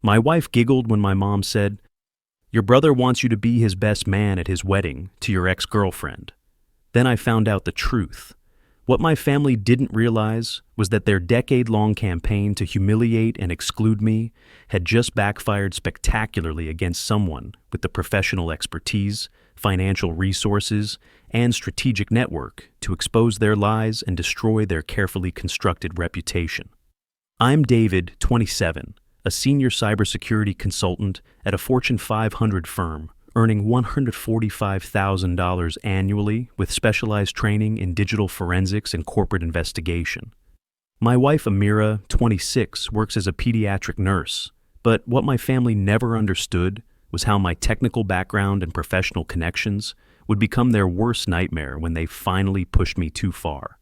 My wife giggled when my mom said, "Your brother wants you to be his best man at his wedding to your ex-girlfriend." Then I found out the truth. What my family didn't realize was that their decade-long campaign to humiliate and exclude me had just backfired spectacularly against someone with the professional expertise, financial resources, and strategic network to expose their lies and destroy their carefully constructed reputation. I'm David, 27, a senior cybersecurity consultant at a Fortune 500 firm, earning $145,000 annually with specialized training in digital forensics and corporate investigation. My wife Amira, 26, works as a pediatric nurse, but what my family never understood was how my technical background and professional connections would become their worst nightmare when they finally pushed me too far.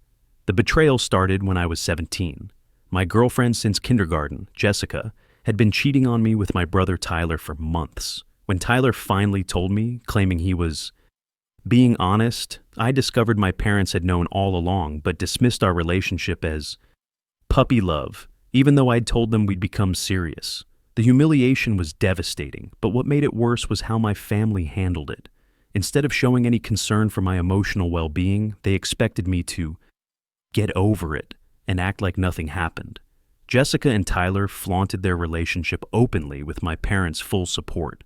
The betrayal started when I was 17. My girlfriend since kindergarten, Jessica, had been cheating on me with my brother Tyler for months. When Tyler finally told me, claiming he was being honest, I discovered my parents had known all along but dismissed our relationship as puppy love, even though I'd told them we'd become serious. The humiliation was devastating, but what made it worse was how my family handled it. Instead of showing any concern for my emotional well-being, they expected me to get over it and act like nothing happened. Jessica and Tyler flaunted their relationship openly with my parents' full support,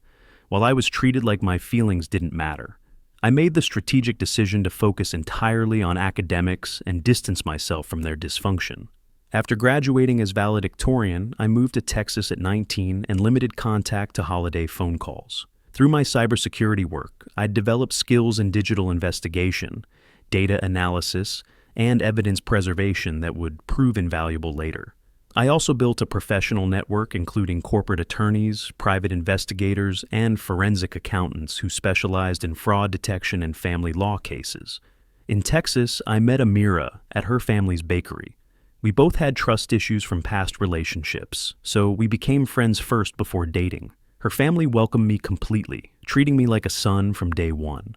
while I was treated like my feelings didn't matter. I made the strategic decision to focus entirely on academics and distance myself from their dysfunction. After graduating as valedictorian, I moved to Texas at 19 and limited contact to holiday phone calls. Through my cybersecurity work, I'd developed skills in digital investigation, data analysis, and evidence preservation that would prove invaluable later. I also built a professional network including corporate attorneys, private investigators, and forensic accountants who specialized in fraud detection and family law cases. In Texas, I met Amira at her family's bakery. We both had trust issues from past relationships, so we became friends first before dating. Her family welcomed me completely, treating me like a son from day one.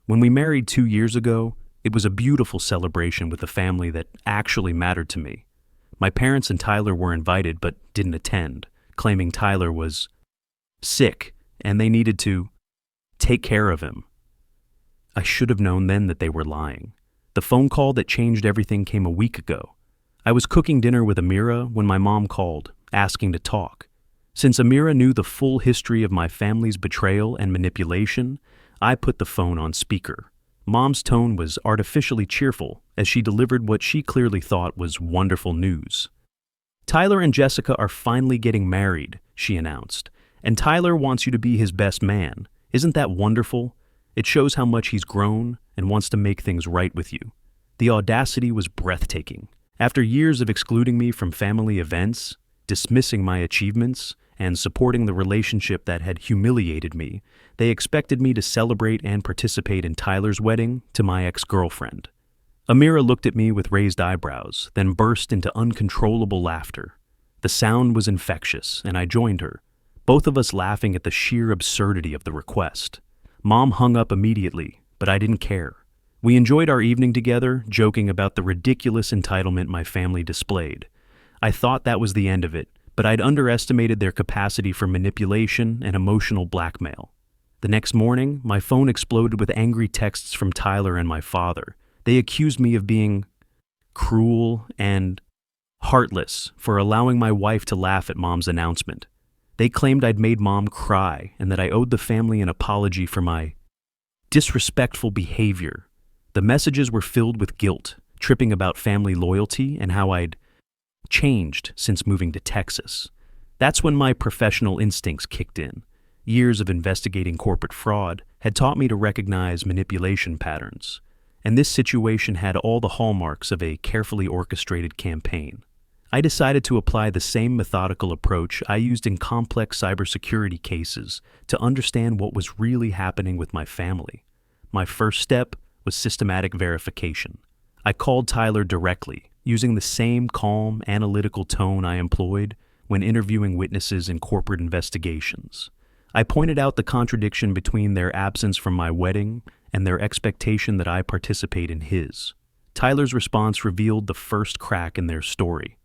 When we married 2 years ago, it was a beautiful celebration with a family that actually mattered to me. My parents and Tyler were invited but didn't attend, claiming Tyler was sick and they needed to take care of him. I should have known then that they were lying. The phone call that changed everything came a week ago. I was cooking dinner with Amira when my mom called, asking to talk. Since Amira knew the full history of my family's betrayal and manipulation, I put the phone on speaker. Mom's tone was artificially cheerful as she delivered what she clearly thought was wonderful news. "Tyler and Jessica are finally getting married," she announced, "and Tyler wants you to be his best man. Isn't that wonderful? It shows how much he's grown and wants to make things right with you." The audacity was breathtaking. After years of excluding me from family events, dismissing my achievements, and supporting the relationship that had humiliated me, they expected me to celebrate and participate in Tyler's wedding to my ex-girlfriend. Amira looked at me with raised eyebrows, then burst into uncontrollable laughter. The sound was infectious, and I joined her, both of us laughing at the sheer absurdity of the request. Mom hung up immediately, but I didn't care. We enjoyed our evening together, joking about the ridiculous entitlement my family displayed. I thought that was the end of it, but I'd underestimated their capacity for manipulation and emotional blackmail. The next morning, my phone exploded with angry texts from Tyler and my father. They accused me of being cruel and heartless for allowing my wife to laugh at Mom's announcement. They claimed I'd made Mom cry and that I owed the family an apology for my disrespectful behavior. The messages were filled with guilt, tripping about family loyalty and how I'd changed since moving to Texas. That's when my professional instincts kicked in. Years of investigating corporate fraud had taught me to recognize manipulation patterns, and this situation had all the hallmarks of a carefully orchestrated campaign. I decided to apply the same methodical approach I used in complex cybersecurity cases to understand what was really happening with my family. My first step was systematic verification. I called Tyler directly, using the same calm, analytical tone I employed when interviewing witnesses in corporate investigations. I pointed out the contradiction between their absence from my wedding and their expectation that I participate in his. Tyler's response revealed the first crack in their story.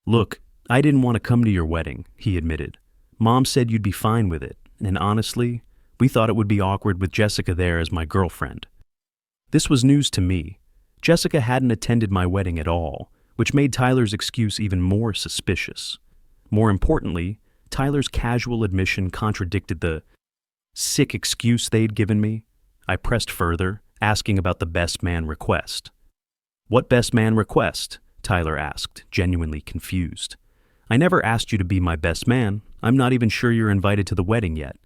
"Look, I didn't want to come to your wedding," he admitted. Mom said you'd be fine with it, and honestly, we thought it would be awkward with Jessica there as my girlfriend. This was news to me. Jessica hadn't attended my wedding at all, which made Tyler's excuse even more suspicious. More importantly, Tyler's casual admission contradicted the sick excuse they'd given me. I pressed further, asking about the best man request. "What best man request?" Tyler asked, genuinely confused. "I never asked you to be my best man. I'm not even sure you're invited to the wedding yet."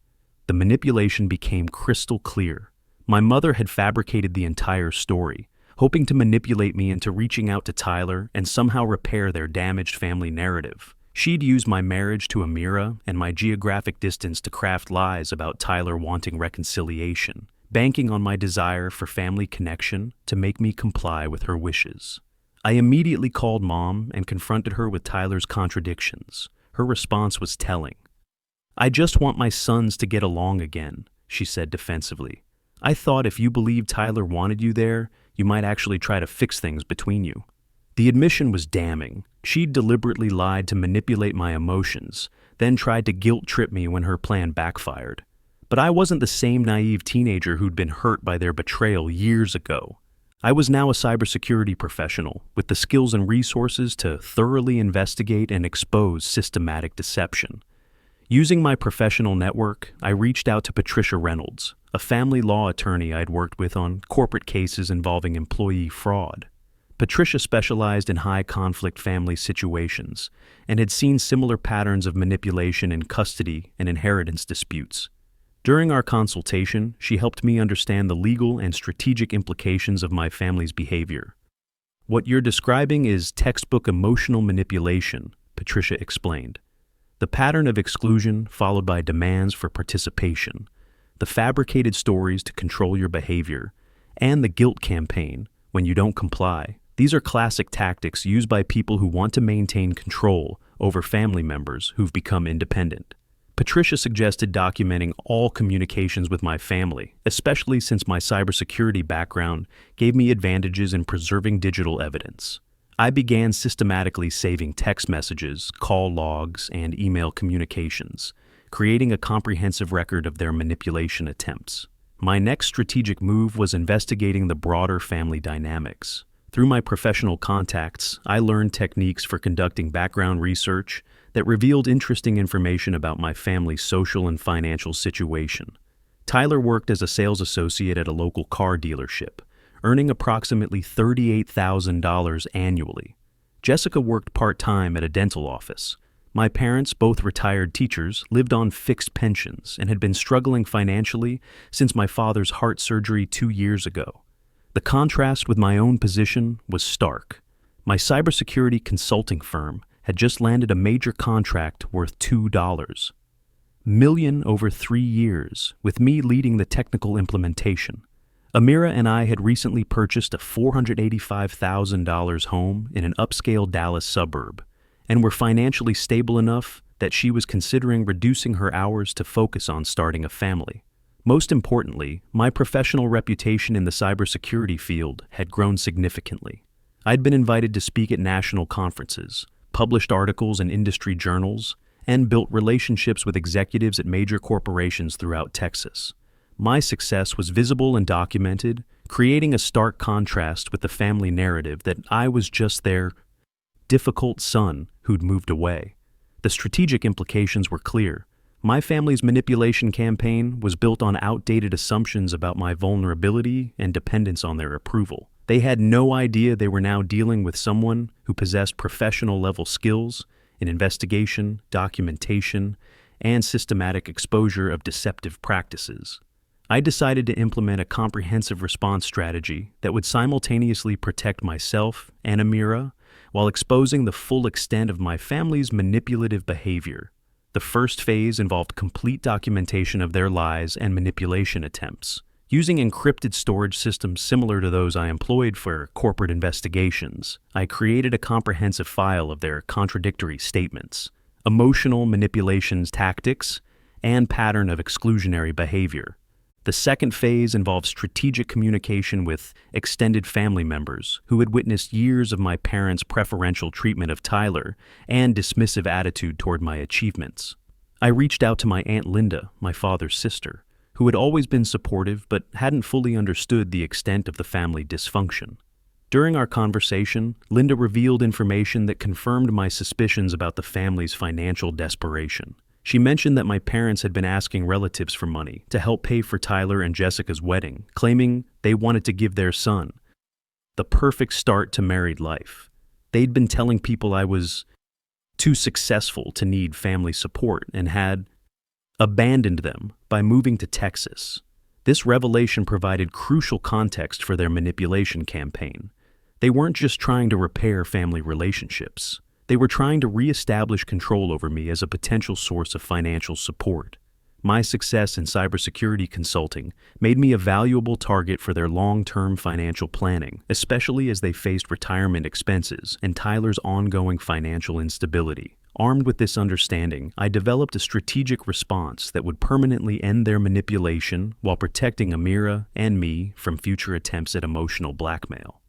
The manipulation became crystal clear. My mother had fabricated the entire story, hoping to manipulate me into reaching out to Tyler and somehow repair their damaged family narrative. She'd used my marriage to Amira and my geographic distance to craft lies about Tyler wanting reconciliation, banking on my desire for family connection to make me comply with her wishes. I immediately called Mom and confronted her with Tyler's contradictions. Her response was telling. "I just want my sons to get along again," she said defensively. "I thought if you believed Tyler wanted you there, you might actually try to fix things between you." The admission was damning. She'd deliberately lied to manipulate my emotions, then tried to guilt-trip me when her plan backfired. But I wasn't the same naive teenager who'd been hurt by their betrayal years ago. I was now a cybersecurity professional with the skills and resources to thoroughly investigate and expose systematic deception. Using my professional network, I reached out to Patricia Reynolds, a family law attorney I'd worked with on corporate cases involving employee fraud. Patricia specialized in high-conflict family situations and had seen similar patterns of manipulation in custody and inheritance disputes. During our consultation, she helped me understand the legal and strategic implications of my family's behavior. "What you're describing is textbook emotional manipulation," Patricia explained. "The pattern of exclusion followed by demands for participation, the fabricated stories to control your behavior, and the guilt campaign when you don't comply. These are classic tactics used by people who want to maintain control over family members who've become independent." Patricia suggested documenting all communications with my family, especially since my cybersecurity background gave me advantages in preserving digital evidence. I began systematically saving text messages, call logs, and email communications, creating a comprehensive record of their manipulation attempts. My next strategic move was investigating the broader family dynamics. Through my professional contacts, I learned techniques for conducting background research that revealed interesting information about my family's social and financial situation. Tyler worked as a sales associate at a local car dealership, earning approximately $38,000 annually. Jessica worked part-time at a dental office. My parents, both retired teachers, lived on fixed pensions and had been struggling financially since my father's heart surgery 2 years ago. The contrast with my own position was stark. My cybersecurity consulting firm had just landed a major contract worth $2 million over 3 years, with me leading the technical implementation. Amira and I had recently purchased a $485,000 home in an upscale Dallas suburb, and were financially stable enough that she was considering reducing her hours to focus on starting a family. Most importantly, my professional reputation in the cybersecurity field had grown significantly. I'd been invited to speak at national conferences, published articles in industry journals, and built relationships with executives at major corporations throughout Texas. My success was visible and documented, creating a stark contrast with the family narrative that I was just their difficult son who'd moved away. The strategic implications were clear. My family's manipulation campaign was built on outdated assumptions about my vulnerability and dependence on their approval. They had no idea they were now dealing with someone who possessed professional-level skills in investigation, documentation, and systematic exposure of deceptive practices. I decided to implement a comprehensive response strategy that would simultaneously protect myself and Amira while exposing the full extent of my family's manipulative behavior. The first phase involved complete documentation of their lies and manipulation attempts. Using encrypted storage systems similar to those I employed for corporate investigations, I created a comprehensive file of their contradictory statements, emotional manipulations tactics, and pattern of exclusionary behavior. The second phase involved strategic communication with extended family members who had witnessed years of my parents' preferential treatment of Tyler and dismissive attitude toward my achievements. I reached out to my Aunt Linda, my father's sister, who had always been supportive but hadn't fully understood the extent of the family dysfunction. During our conversation, Linda revealed information that confirmed my suspicions about the family's financial desperation. She mentioned that my parents had been asking relatives for money to help pay for Tyler and Jessica's wedding, claiming they wanted to give their son the perfect start to married life. They'd been telling people I was too successful to need family support and had abandoned them by moving to Texas. This revelation provided crucial context for their manipulation campaign. They weren't just trying to repair family relationships. They were trying to reestablish control over me as a potential source of financial support. My success in cybersecurity consulting made me a valuable target for their long-term financial planning, especially as they faced retirement expenses and Tyler's ongoing financial instability. Armed with this understanding, I developed a strategic response that would permanently end their manipulation while protecting Amira and me from future attempts at emotional blackmail.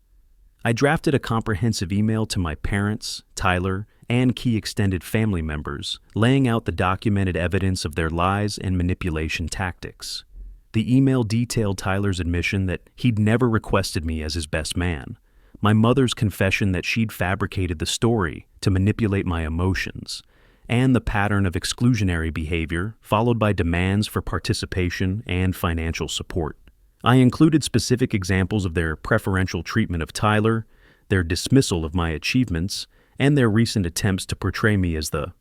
I drafted a comprehensive email to my parents, Tyler, and key extended family members, laying out the documented evidence of their lies and manipulation tactics. The email detailed Tyler's admission that he'd never requested me as his best man, my mother's confession that she'd fabricated the story to manipulate my emotions, and the pattern of exclusionary behavior followed by demands for participation and financial support. I included specific examples of their preferential treatment of Tyler, their dismissal of my achievements, and their recent attempts to portray me as the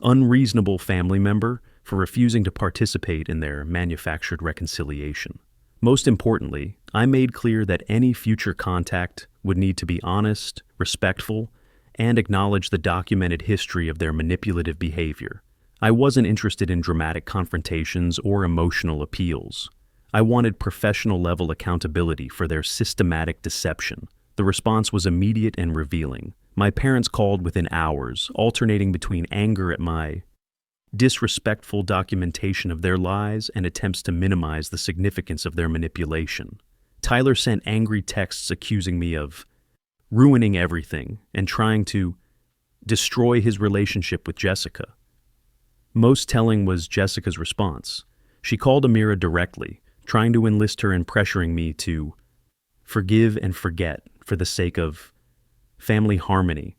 unreasonable family member for refusing to participate in their manufactured reconciliation. Most importantly, I made clear that any future contact would need to be honest, respectful, and acknowledge the documented history of their manipulative behavior. I wasn't interested in dramatic confrontations or emotional appeals. I wanted professional-level accountability for their systematic deception. The response was immediate and revealing. My parents called within hours, alternating between anger at my disrespectful documentation of their lies and attempts to minimize the significance of their manipulation. Tyler sent angry texts accusing me of ruining everything and trying to destroy his relationship with Jessica. Most telling was Jessica's response. She called Amira directly, trying to enlist her and pressuring me to forgive and forget for the sake of family harmony.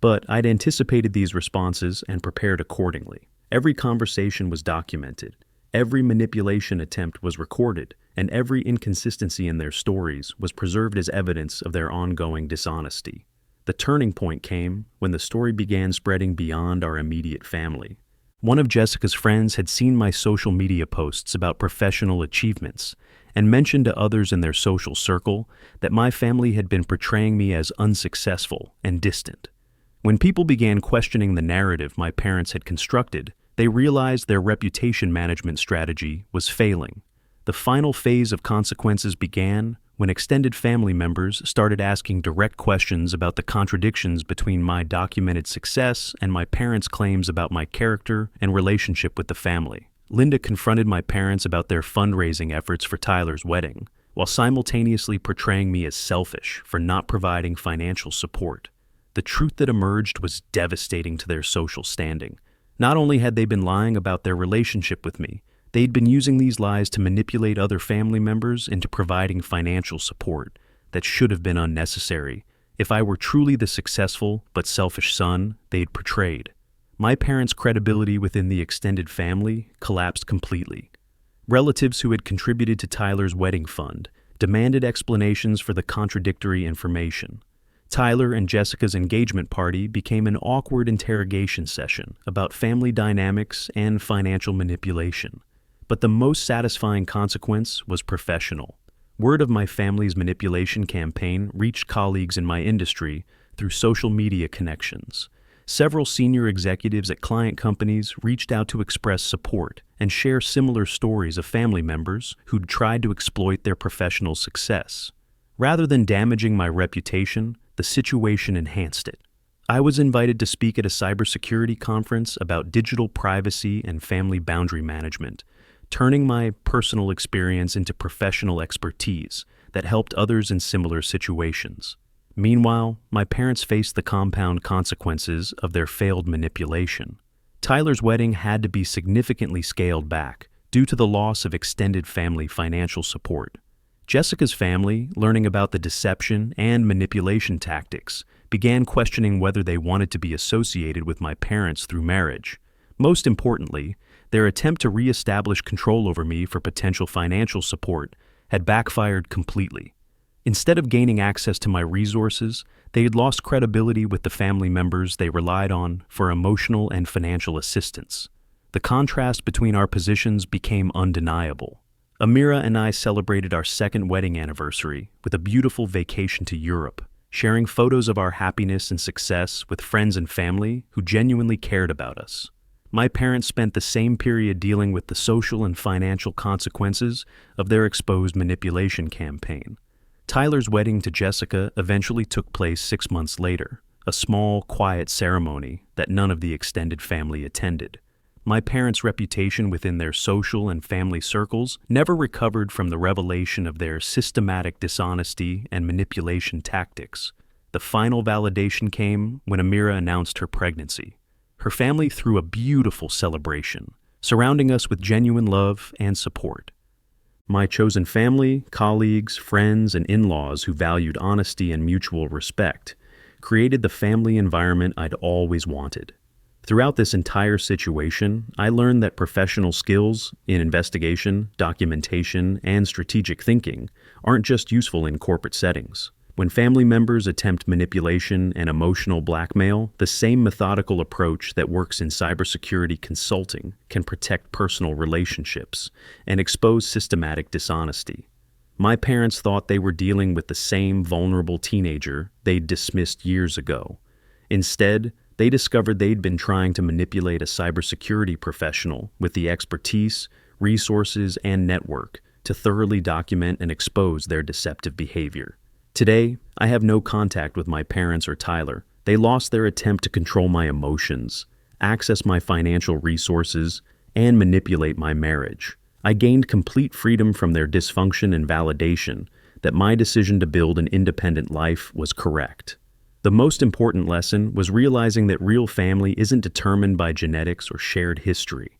But I'd anticipated these responses and prepared accordingly. Every conversation was documented, every manipulation attempt was recorded, and every inconsistency in their stories was preserved as evidence of their ongoing dishonesty. The turning point came when the story began spreading beyond our immediate family. One of Jessica's friends had seen my social media posts about professional achievements and mentioned to others in their social circle that my family had been portraying me as unsuccessful and distant. When people began questioning the narrative my parents had constructed, they realized their reputation management strategy was failing. The final phase of consequences began when extended family members started asking direct questions about the contradictions between my documented success and my parents' claims about my character and relationship with the family. Linda confronted my parents about their fundraising efforts for Tyler's wedding, while simultaneously portraying me as selfish for not providing financial support. The truth that emerged was devastating to their social standing. Not only had they been lying about their relationship with me, they'd been using these lies to manipulate other family members into providing financial support that should have been unnecessary if I were truly the successful but selfish son they'd portrayed. My parents' credibility within the extended family collapsed completely. Relatives who had contributed to Tyler's wedding fund demanded explanations for the contradictory information. Tyler and Jessica's engagement party became an awkward interrogation session about family dynamics and financial manipulation. But the most satisfying consequence was professional. Word of my family's manipulation campaign reached colleagues in my industry through social media connections. Several senior executives at client companies reached out to express support and share similar stories of family members who'd tried to exploit their professional success. Rather than damaging my reputation, the situation enhanced it. I was invited to speak at a cybersecurity conference about digital privacy and family boundary management, turning my personal experience into professional expertise that helped others in similar situations. Meanwhile, my parents faced the compound consequences of their failed manipulation. Tyler's wedding had to be significantly scaled back due to the loss of extended family financial support. Jessica's family, learning about the deception and manipulation tactics, began questioning whether they wanted to be associated with my parents through marriage. Most importantly, their attempt to re-establish control over me for potential financial support had backfired completely. Instead of gaining access to my resources, they had lost credibility with the family members they relied on for emotional and financial assistance. The contrast between our positions became undeniable. Amira and I celebrated our second wedding anniversary with a beautiful vacation to Europe, sharing photos of our happiness and success with friends and family who genuinely cared about us. My parents spent the same period dealing with the social and financial consequences of their exposed manipulation campaign. Tyler's wedding to Jessica eventually took place 6 months later, a small, quiet ceremony that none of the extended family attended. My parents' reputation within their social and family circles never recovered from the revelation of their systematic dishonesty and manipulation tactics. The final validation came when Amira announced her pregnancy. Her family threw a beautiful celebration, surrounding us with genuine love and support. My chosen family, colleagues, friends, and in-laws who valued honesty and mutual respect created the family environment I'd always wanted. Throughout this entire situation, I learned that professional skills in investigation, documentation, and strategic thinking aren't just useful in corporate settings. When family members attempt manipulation and emotional blackmail, the same methodical approach that works in cybersecurity consulting can protect personal relationships and expose systematic dishonesty. My parents thought they were dealing with the same vulnerable teenager they'd dismissed years ago. Instead, they discovered they'd been trying to manipulate a cybersecurity professional with the expertise, resources, and network to thoroughly document and expose their deceptive behavior. Today, I have no contact with my parents or Tyler. They lost their attempt to control my emotions, access my financial resources, and manipulate my marriage. I gained complete freedom from their dysfunction and validation that my decision to build an independent life was correct. The most important lesson was realizing that real family isn't determined by genetics or shared history.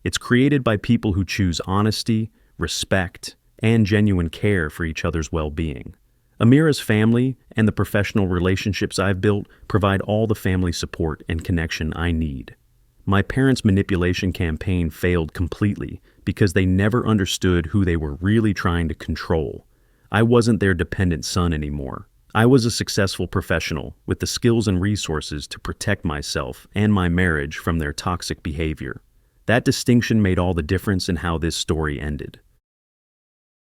It's created by people who choose honesty, respect, and genuine care for each other's well-being. Amira's family and the professional relationships I've built provide all the family support and connection I need. My parents' manipulation campaign failed completely because they never understood who they were really trying to control. I wasn't their dependent son anymore. I was a successful professional with the skills and resources to protect myself and my marriage from their toxic behavior. That distinction made all the difference in how this story ended.